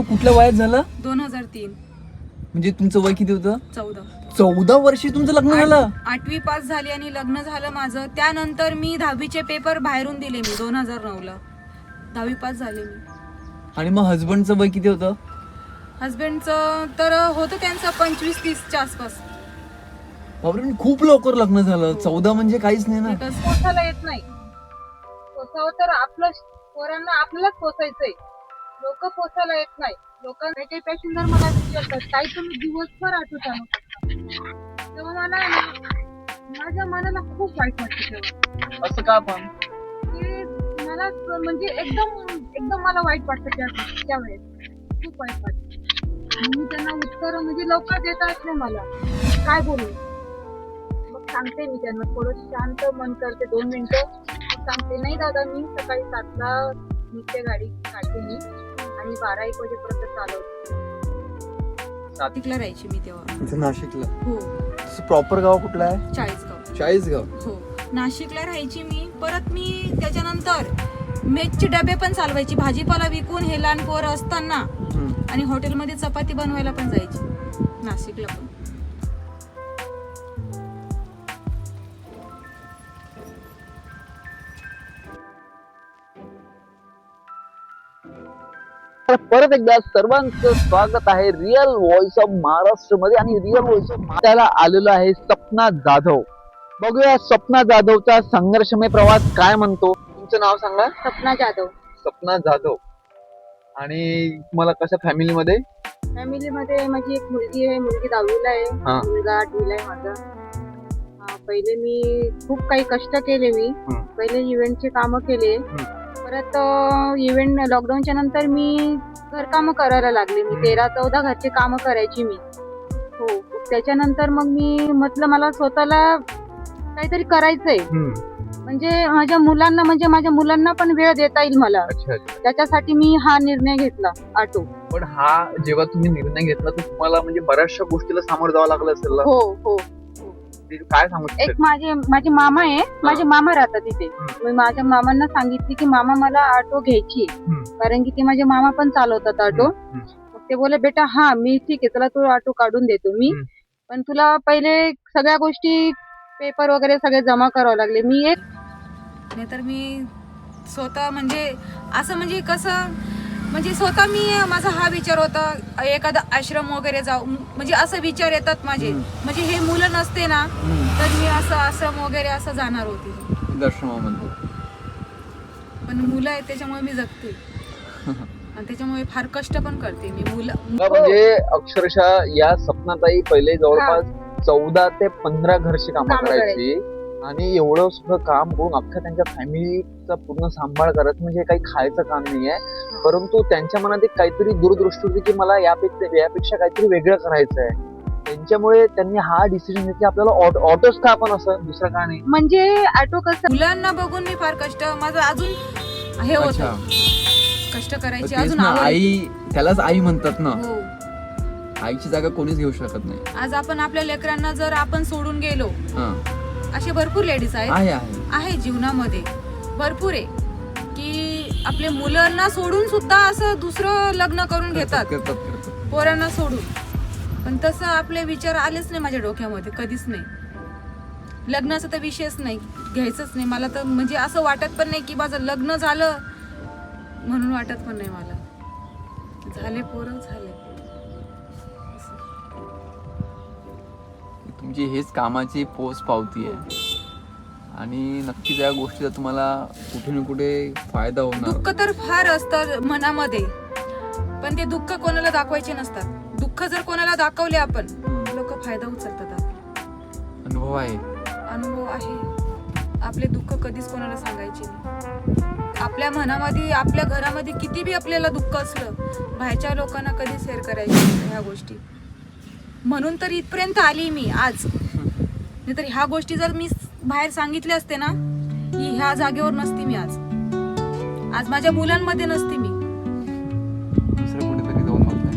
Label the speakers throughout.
Speaker 1: कुठल्या वयात झालं?
Speaker 2: 2003.
Speaker 1: म्हणजे तुमचं वय किती होतं?
Speaker 2: 14.
Speaker 1: 14 वर्षी तुमचं लग्न झालं?
Speaker 2: 8वी पास झाली आणि लग्न झालं माझं. त्यानंतर मी 10वीचे पेपर बाहेरून दिले मी 2009ला. 10वी पास झाले मी.
Speaker 1: आणि मग हस्बंडचं वय किती होतं?
Speaker 2: हस्बंडचं तर होतं त्यांचं 25-30च्या आसपास.
Speaker 1: बापरे, खूप लवकर लग्न झालं. 14 म्हणजे काहीच नाही ना.
Speaker 2: पोसायला येत नाही. पोसावं तर आपलं पोरांना आपल्यालाच पोसायचंय. लोक पोसायला येत नाही. लोकांना काही पॅसेंजर मला विचारतात काही तुम्ही दिवसभर ऑटो चालवता. तेव्हा मला माझ्या मनाला खूप वाईट वाटतं तेव्हा.
Speaker 1: असं का पण?
Speaker 2: की मला म्हणजे एकदम मला वाईट वाटतं त्या वेळेस. खूप वाईट वाटतं. मी त्यांना उत्तर म्हणजे लवकर देता येत नाही मला. काय बोलू? मग सांगते मी त्यांना थोडं शांत मन करते 2 मिनिटं. सांगते नाही दादा मी सकाळी 7ला निघते गाडी काढते मी आणि 12-1 वाजेपर्यंत चालवते. नाशिकला राहायची मी तेव्हा.
Speaker 1: नाशिकला?
Speaker 2: हो.
Speaker 1: प्रॉपर गाव कुठलं आहे?
Speaker 2: चाळीसगाव.
Speaker 1: चाळीसगाव.
Speaker 2: हो. नाशिकला राहायची मी. परत मी त्याच्यानंतर मेसचे डबे पण चालवायची. भाजीपाला विकून हे लहान पोरं असताना आणि हॉटेलमध्ये चपाती बनवायला पण जायची नाशिकला पण.
Speaker 3: परत एकदा सर्वांचं स्वागत आहे रिअल व्हॉइस ऑफ महाराष्ट्र मध्ये. आणि रिअल व्हॉइस ऑफ महाराष्ट्राला आलेलो आहे सपना जाधव. बघूया सपना जाधवचा संघर्षमय प्रवास काय म्हणतो. तुमचं नाव सांगा.
Speaker 2: सपना जाधव.
Speaker 3: सपना जाधव. आणि तुम्हाला कसं फॅमिलीमध्ये?
Speaker 2: फॅमिलीमध्ये माझी एक मुलगी आहे. मुलगी 10वीला आहे. मुलगा 8वीला आहे माझा. पहिले मी खूप काही कष्ट केले. मी पहिले इव्हेंटचे कामं केले. परत इव्हेंट लॉकडाऊनच्या नंतर मी घरकामं करायला लागले. मी 13-14 घरचे कामं करायची मी. हो. त्याच्यानंतर मग मी म्हटलं मला स्वतःला काहीतरी करायचंय. म्हणजे माझ्या मुलांना पण वेळ देता येईल मला. त्याच्यासाठी मी हा निर्णय घेतला ऑटो.
Speaker 3: पण हा जेव्हा तुम्ही निर्णय घेतला तर तुम्हाला म्हणजे बऱ्याचशा गोष्टीला सामोरं जावं लागलं असेल ना?
Speaker 2: हो हो.
Speaker 3: काय सांगू?
Speaker 2: एक माझे मामा आहे. माझे मामा राहतात तिथे. मी माझ्या मामांना सांगितले की मामा मला ऑटो घ्यायची कारण की ते माझे मामा पण चालवतात ऑटो. ते बोले बेटा हा मी ठीक आहे तुला तो ऑटो काढून देतो मी. पण तुला पहिले सगळ्या गोष्टी पेपर वगैरे सगळे जमा करावे लागले. नाहीतर मी स्वतः म्हणजे असं म्हणजे कसं म्हणजे स्वतः मी माझा हा विचार होता एखादा आश्रम वगैरे जाऊ म्हणजे असं विचार येतात माझे. म्हणजे हे मुलं नसते ना तर मी असं आश्रम वगैरे असं जाणार होते
Speaker 1: दर्शनामध्ये.
Speaker 2: पण मुलं आहेत त्याच्यामुळे मी जगते आणि त्याच्यामुळे फार कष्ट पण करते मी.
Speaker 3: म्हणजे अक्षरशः या सपनाताई पहिले जवळपास 14 ते 15 घरची कामं करायची आणि एवढं सुद्धा काम करून अख्खा त्यांच्या फॅमिलीचा पूर्ण सांभाळ करत म्हणजे काही खायचं काम नाहीये. परंतु त्यांच्या मनात एक काहीतरी दूरदृष्टी होती की मला यापेक्षा काहीतरी वेगळं करायचं आहे. त्यांच्यामुळे त्यांनी हा डिसिजन घेतला आपल्याला ऑटोच का आपण असं दुसरं का नाही.
Speaker 2: म्हणजे ऑटो कसं मुलांना बघून मी फार कष्ट माझं अजून हे होतं कष्ट करायचे अजून.
Speaker 1: आई त्यालाच आई म्हणतात ना.
Speaker 2: हो.
Speaker 1: आईची जागा कोणीच घेऊ शकत नाही.
Speaker 2: आज आपण आपल्या लेकरांना जर आपण सोडून गेलो असे भरपूर लेडीज आहे जीवनामध्ये भरपूर आहे की आपले मुलांना सोडून सुद्धा असं दुसरं लग्न करून घेतात पोरांना सोडून. पण तसं आपले विचार आलेच नाही माझ्या डोक्यामध्ये कधीच नाही. लग्नाचा तर विषयच नाही घ्यायचंच नाही मला तर. म्हणजे असं वाटत पण नाही की माझं लग्न झालं म्हणून वाटत पण नाही मला. झाले पोरं झाले.
Speaker 1: तुमची हेच कामाची पोच पावती आहे आणि नक्कीच या गोष्टीचा तुम्हाला कुठे ना कुठे फायदा होणार.
Speaker 2: दुःख तर फार असतं मनामध्ये पण ते दुःख कोणाला दाखवायचे नसतात. दुःख जर कोणाला दाखवले आपण लोक फायदा उचलतात.
Speaker 1: अनुभव आहे
Speaker 2: आपले दुःख कधीच कोणाला सांगायचे नाही. आपल्या मनामध्ये आपल्या घरामध्ये किती बी आपल्याला दुःख असलं बाहेरच्या लोकांना कधी शेअर करायचे ह्या गोष्टी. म्हणून तर इथपर्यंत आली मी आज. नाहीतर ह्या गोष्टी जर मी बाहेर सांगितले असते ना ही ह्या जागेवर नसती मी आज माझ्या मुलांमध्ये नसती मी.
Speaker 1: दुसरं कुठेतरी जाऊन बसलाय.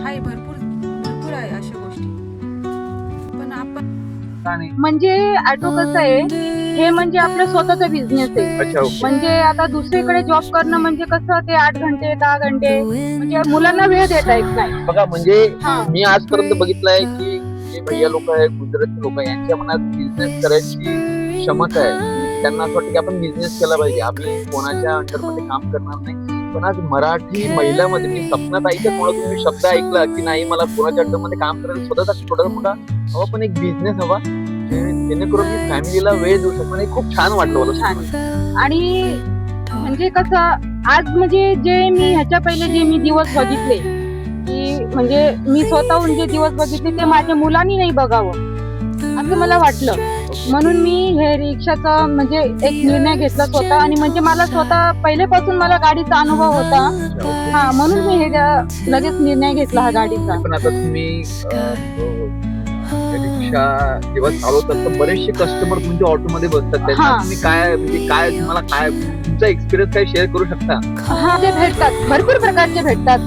Speaker 2: हाय भरपूर आहे अशा गोष्टी. पण आपण म्हणजे ऑटो कसं आहे हे म्हणजे आपलं स्वतःचा बिझनेस आहे.
Speaker 3: अच्छा ओके.
Speaker 2: म्हणजे आता दुसरीकडे जॉब करणं म्हणजे कसं ते 8 घंटे 10 घंटे म्हणजे मुलांना वेळ देता येत नाही.
Speaker 3: बघा म्हणजे
Speaker 2: हा.
Speaker 3: मी आजपर्यंत बघितलंय की जे भैया लोक आहे, गुजराती लोक आहे, यांच्या मनात बिझनेस करायची क्षमता आहे. त्यांना असं वाटतं की आपण बिझनेस केला पाहिजे, आम्ही कोणाच्या अंडरमध्ये काम करणार नाही. पण आज मराठी महिलामध्ये मी सपनात आईच्या तोंडातून मी शब्द ऐकला की नाही मला कोणाच्या अंडरमध्ये काम करायला स्वतःचा छोटा मोठा हवा, पण एक बिझनेस हवा जेणेकरून मी फॅमिलीला वेळ देऊ शकतो. आणि खूप छान वाटलं मला.
Speaker 2: छान. आणि म्हणजे कसं आज म्हणजे जे मी ह्याच्या पहिले जे मी दिवस बघितले की म्हणजे मी स्वतःहून जे दिवस बघितले ते माझ्या मुलांनी नाही बघावं असं मला वाटलं. म्हणून मी हे रिक्षाचा म्हणजे एक निर्णय घेतला स्वतः. आणि म्हणजे मला स्वतः पहिलेपासून मला गाडीचा अनुभव होता. हा, म्हणून मी हे लगेच निर्णय घेतला हा गाडीचा.
Speaker 3: पण आता तुम्ही रिक्षा जेव्हा चालवतात तर बरेचसे कस्टमर तुमच्या ऑटो मध्ये बसतात, त्यांना
Speaker 2: हा.
Speaker 3: तुम्ही काय म्हणजे काय तुम्हाला काय तुमचा एक्सपिरियन्स काय शेअर करू शकता?
Speaker 2: हा, ते भेटतात, भरपूर प्रकारचे भेटतात.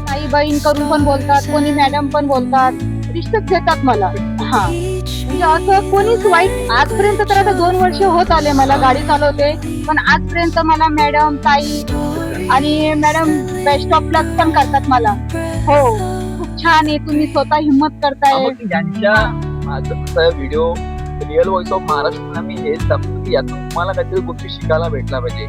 Speaker 2: काही बहीण करून पण बोलतात, कोणी मॅडम पण बोलतात, रिस्पेक्ट देतात मला. हा, म्हणजे असं कोणीच वाईट आजपर्यंत तर आता 2 वर्ष होत आले मला गाडी चालवते, पण आजपर्यंत मला मॅडम ताई आणि मॅडम बेस्ट ऑफ लक पण करतात मला. हो, खूप छान आहे, तुम्ही स्वतः हिंमत करताय.
Speaker 3: यांच्या video real voice of Maharashtra मी हेच सांगतो की यातून तुम्हाला काहीतरी गोष्टी शिकायला भेटला पाहिजे.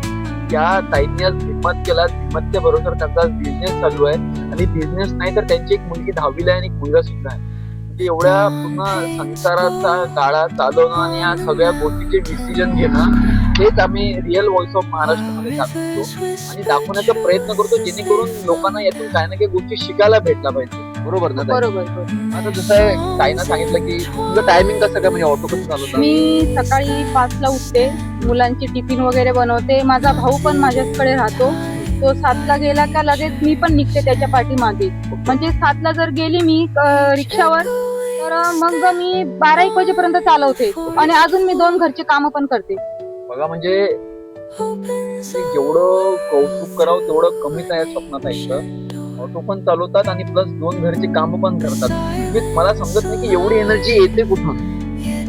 Speaker 3: या ताईंनी आज हिंमत केला, हिंमतच्या बरोबर त्यांचा बिझनेस चालू आहे. आणि बिझनेस नाही तर त्यांची एक मुलगी 10वीला आहे आणि एक मुलगा सुद्धा आहे. म्हणजे एवढ्या पूर्ण संसाराचा गाळा चालवणं आणि या सगळ्या गोष्टीचे डिसिजन घेणं हेच आम्ही रिअल व्हॉइस ऑफ महाराष्ट्रामध्ये दाखवतो आणि दाखवण्याचा प्रयत्न करतो जेणेकरून लोकांना यातून काही ना काही गोष्टी शिकायला भेटला पाहिजे. बरोबर ना ताई?
Speaker 2: बरोबर.
Speaker 3: आता जसं ताईनं सांगितलं की तुमचं टायमिंग कसं काय, म्हणजे ऑटो कसं चालवतं?
Speaker 2: मी सकाळी 5ला उठते, मुलांची टिफिन वगैरे बनवते. माझा भाऊ पण माझ्याकडे राहतो, तो 7ला गेला का लगेच मी पण निघते त्याच्या पाठीमागे. म्हणजे 7ला जर गेली मी रिक्षावर तर मग मी 12-1 वाजेपर्यंत चालवते आणि अजून मी 2 घरचे कामं पण करते.
Speaker 3: बघा म्हणजे जेवढं कौतुक करावं तेवढं कमीच आहे स्वप्नात ऐकलं. ऑटो पण चालवतात आणि प्लस 2 घरची कामं पण करतात. म्हणजे मला समजत नाही की एवढी एनर्जी येते कुठून.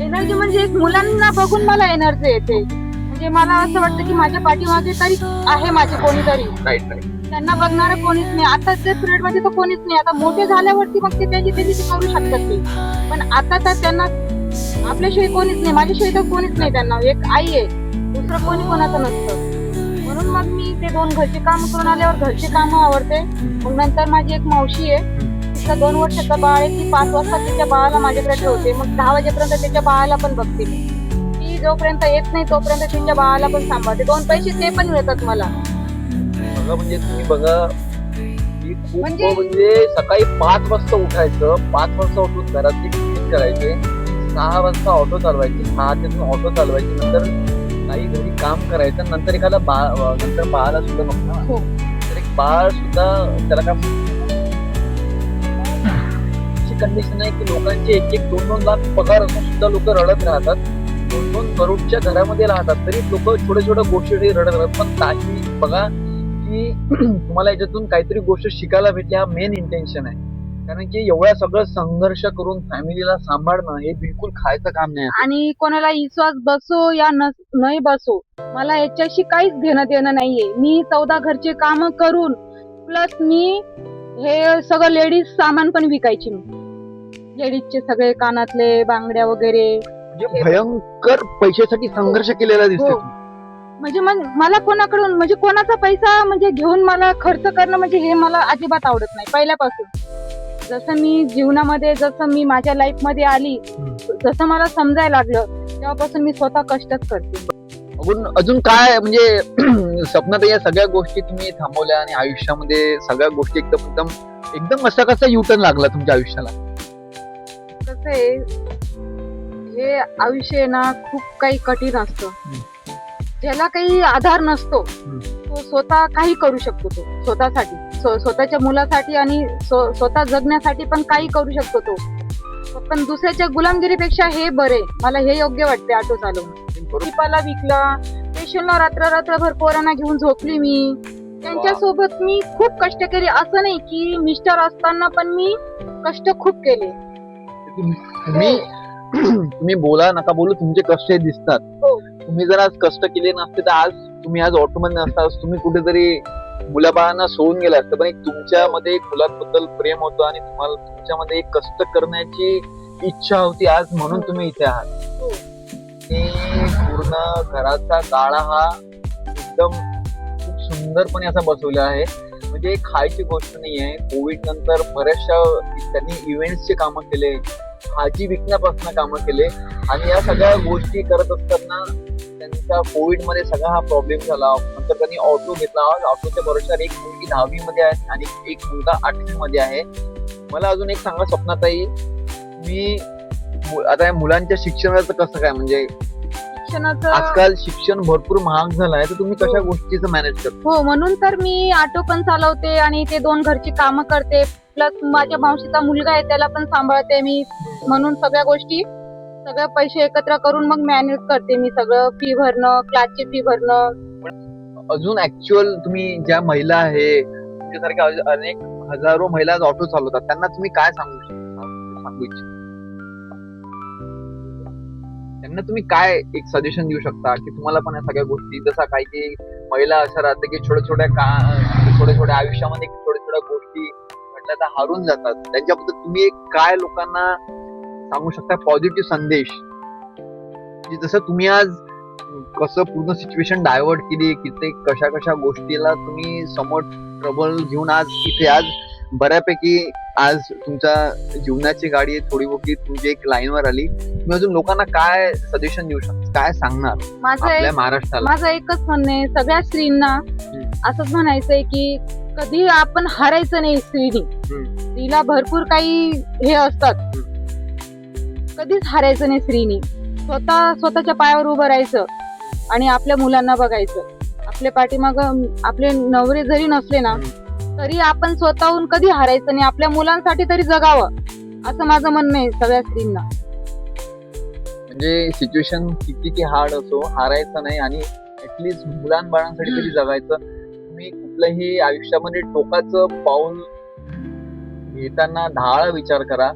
Speaker 2: एनर्जी म्हणजे एक मुलांना बघून मला एनर्जी येते. म्हणजे मला असं वाटतं की माझ्या पाठीमागे तरी आहे माझे कोणीतरी.
Speaker 3: Right right.
Speaker 2: त्यांना बघणारं कोणीच नाही. आताच्या पिरियड मध्ये तर कोणीच नाही. आता मोठे झाल्यावरती मग ते त्याची करू शकतात ते, पण आता तर त्यांना आपल्याशिवाय कोणीच नाही, माझ्याशिवाय तर कोणीच नाही. त्यांना एक आई आहे, दुसरं कोणी कोणाचं नसतं. म्हणून मग मी ते 2 घरचे काम करून आल्यावर घरचे काम आवडते. मग नंतर माझी एक मावशी आहे, तिचा 2 वर्षाचा बाळ आहे. ती 5 वाजता तिच्या बाळाला माझ्याकडे ठेवते. मग 10 वाजेपर्यंत त्याच्या बाळाला पण बघते मी. ती जोपर्यंत येत नाही तोपर्यंत तिच्या बाळाला पण सांभाळते. 2 पैसे ते पण मिळतात मला.
Speaker 3: बघा म्हणजे तुम्ही बघा की खूप
Speaker 2: म्हणजे-
Speaker 3: म्हणजे सकाळी 5 वाजता उठायचं, 5 वाजता उठून घरातली टिफिन करायचे, 6 वाजता ऑटो चालवायची, 6 ते ऑटो चालवायची, नंतर काही घरी काम करायचं, नंतर एखादा नंतर बाळाला सुद्धा बघणार.
Speaker 2: हो.
Speaker 3: तर एक बाळ सुद्धा त्याला काय कंडिशन आहे की लोकांचे 1-1, 2-2 लाख पगार असून सुद्धा लोक रडत राहतात. 2-2 करोडच्या घरामध्ये राहतात तरी लोक छोट्या छोट्या गोष्टी रडत राहतात. पण काही बघा की तुम्हाला याच्यातून काहीतरी गोष्ट शिकायला भेटली, हा मेन इंटेन्शन आहे. कारण की एवढा सगळं संघर्ष करून फॅमिलीला सांभाळणं हे बिलकुल खायचं काम नाही.
Speaker 2: आणि कोणाला विश्वास बसो या नाही बसो, मला याच्याशी काहीच घेणं देणं नाहीये. मी 14 घरचे काम करून प्लस मी हे सगळं लेडीज सामान पण विकायची. मी लेडीजचे सगळे कानातले बांगड्या वगैरे
Speaker 3: म्हणजे भयंकर पैशासाठी संघर्ष केलेला दिसतो.
Speaker 2: हो. म्हणजे मला कोणाकडून म्हणजे कोणाचा पैसा म्हणजे घेऊन मला खर्च करणं म्हणजे हे मला अजिबात आवडत नाही पहिल्यापासून. जसं मी जीवनामध्ये जसं मी माझ्या लाईफ मध्ये आली, जसं मला समजायला लागलं तेव्हापासून मी स्वतः कष्टच करते.
Speaker 3: अजून काय म्हणजे स्वप्नात या सगळ्या गोष्टी तुम्ही थांबवल्या आणि आयुष्यामध्ये सगळ्या गोष्टी एकदम असा कसा युटर्न लागला तुमच्या आयुष्याला?
Speaker 2: कसं आहे, हे आयुष्य ना खूप काही कठीण असतं. ज्याला काही आधार नसतो तो स्वतः काही करू शकतो. तो स्वतःसाठी स्वतःच्या मुलासाठी आणि स्वतः जगण्यासाठी पण काही करू शकतो तो. पण दुसऱ्याच्या गुलामगिरीपेक्षा हे बरे, मला हे योग्य वाटते. ऑटो चालवणं, भाजीपाला विकला, पेशंटला रात्रभर पोरांना घेऊन झोपली मी. त्यांच्यासोबत मी खूप कष्ट केले. असं नाही की मिस्टर असताना पण मी कष्ट खूप केले.
Speaker 3: तुम्ही बोला नका बोलू, तुमचे कष्ट हे दिसतात.
Speaker 2: हो.
Speaker 3: तुम्ही जर आज कष्ट केले नसते तर आज तुम्ही आज ऑटो मध्ये नसता, तुम्ही कुठेतरी मुलाबाळांना सोडून गेला असतं. पण एक तुमच्यामध्ये एक मुलाबद्दल प्रेम होतं आणि तुम्हाला तुमच्यामध्ये एक कष्ट करण्याची इच्छा होती आज, म्हणून तुम्ही इथे आहात.
Speaker 2: हो.
Speaker 3: आणि पूर्ण घराचा गाळा हा एकदम खूप सुंदरपणे असा बसवला आहे. म्हणजे खायची गोष्ट नाही आहे. कोविड नंतर बऱ्याचशा त्यांनी इव्हेंट्सचे कामं केले, भाजी विकण्यापासून कामं केले आणि या सगळ्या गोष्टी करत असताना त्यांचा कोविड मध्ये सगळा हा प्रॉब्लेम झाला. नंतर त्यांनी ऑटो घेतला. ऑटोच्या बरोबर एक मुलगी 10वी मध्ये आहे आणि एक मुलगा 8वी मध्ये आहे. मला अजून एक सांगा स्वप्नाताई, मी आता या मुलांच्या शिक्षणाचं कसं काय, म्हणजे
Speaker 2: शिक्षणाचं
Speaker 3: आजकाल शिक्षण भरपूर महाग झालं आहे, तर तुम्ही कशा गोष्टीचं मॅनेज करता?
Speaker 2: हो, म्हणून तर मी ऑटो पण चालवते आणि ते 2 घरची कामं करते, प्लस माझ्या मावशीचा मुलगा आहे त्याला पण सांभाळते मी. म्हणून सगळ्या गोष्टी, सगळे पैसे एकत्र करून मग मॅनेज करते मी सगळं. फी भरणं, क्लासची फी भरणं.
Speaker 3: अजून ऍक्च्युअल तुम्ही ज्या महिला आहे, तुमच्यासारख्या अनेक हजारो महिला ऑटो चालवतात, त्यांना तुम्ही काय सांगू इच्छिता? त्यांना तुम्ही काय एक सजेशन देऊ शकता की तुम्हाला पण या सगळ्या गोष्टी, जसा काही महिला असं राहते की छोट्या आयुष्यामध्ये छोट्या गोष्टी म्हटल्या तर हारून जातात, त्यांच्याबद्दल तुम्ही एक काय लोकांना सांगू शकता पॉझिटिव्ह संदेश, की जसं तुम्ही आज कसं पूर्ण सिच्युएशन डायव्हर्ट केली, की कशा गोष्टीला तुम्ही समोर ट्रबल घेऊन आज इथे आज बऱ्यापैकी आज तुमच्या जीवनाची गाडी थोडी मोठी तुमची एक लाईनवर आली. तुम्ही अजून लोकांना काय सजेशन देऊ शकता, काय सांगणार आपल्या महाराष्ट्राला?
Speaker 2: माझं एकच म्हणणं आहे, सगळ्या स्त्रींना असंच म्हणायचंय की कधी आपण हारायचं नाही. स्त्रीला भरपूर काही हे असतात, कधीच हारायचं नाही स्त्रीनी. स्वतःच्या पायावर उभं राहायचं आणि आपल्या मुलांना बघायचं. आपल्या पाठीमाग आपले नवरे जरी नसले ना तरी आपण स्वतःहून कधी हारायचं नाही, आपल्या मुलांसाठी तरी जगावं, असं माझं म्हणणं आहे सगळ्या स्त्रींना.
Speaker 3: म्हणजे सिच्युएशन किती हार्ड असो, हारायचं नाही आणि ऍटलीस्ट मुलांबाळांसाठी तरी जगायचं. तुम्ही कुठल्याही आयुष्यामध्ये टोकाचं पाऊल घेताना 10 विचार करा.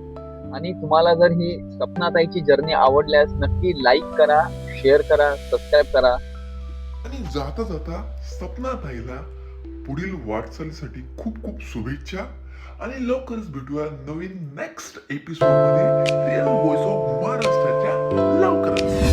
Speaker 3: आणि तुम्हाला जर ही सपनाताईची जर्नी आवडल्यास नक्की लाईक करा, शेअर करा, सबस्क्राईब करा.
Speaker 4: आणि जाता जाता सपनाताईला पुढील वाटचालीसाठी खूप खूप शुभेच्छा आणि लवकरच भेटूया नवीन नेक्स्ट एपिसोड मध्ये रिअल व्हॉइस ऑफ महाराष्ट्राच्या लवकरच.